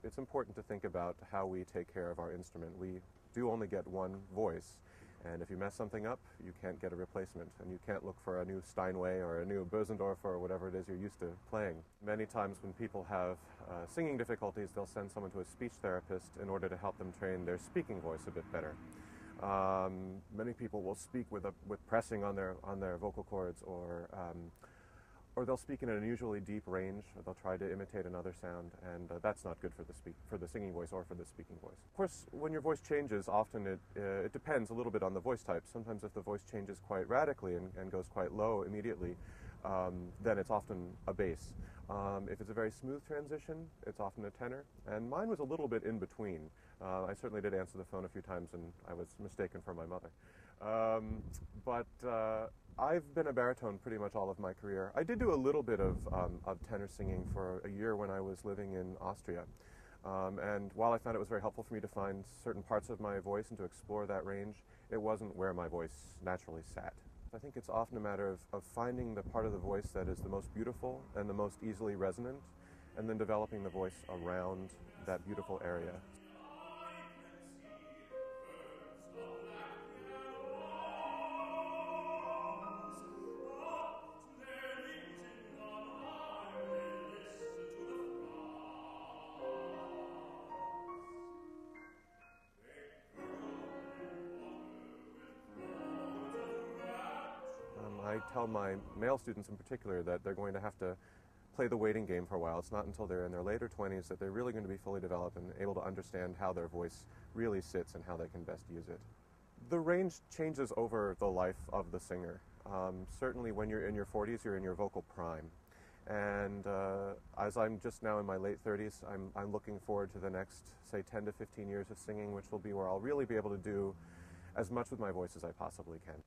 it's important to think about how we take care of our instrument. We do only get one voice, and if you mess something up, you can't get a replacement, and you can't look for a new Steinway or a new Bösendorf or whatever it is you're used to playing. Many times when people have singing difficulties, they'll send someone to a speech therapist in order to help them train their speaking voice a bit better. Many people will speak with pressing on their vocal cords, or they'll speak in an unusually deep range, or they'll try to imitate another sound, and that's not good for the singing voice or for the speaking voice. Of course, when your voice changes, often it depends a little bit on the voice type. Sometimes if the voice changes quite radically and goes quite low immediately, then it's often a bass. If it's a very smooth transition, it's often a tenor, and mine was a little bit in between. I certainly did answer the phone a few times, and I was mistaken for my mother. I've been a baritone pretty much all of my career. I did do a little bit of tenor singing for a year when I was living in Austria. And while I found it was very helpful for me to find certain parts of my voice and to explore that range, it wasn't where my voice naturally sat. I think it's often a matter of finding the part of the voice that is the most beautiful and the most easily resonant, and then developing the voice around that beautiful area. I tell my male students in particular that they're going to have to play the waiting game for a while. It's not until they're in their later 20s that they're really going to be fully developed and able to understand how their voice really sits and how they can best use it. The range changes over the life of the singer. Certainly when you're in your 40s, you're in your vocal prime. And as I'm just now in my late 30s, I'm looking forward to the next, say, 10 to 15 years of singing, which will be where I'll really be able to do as much with my voice as I possibly can.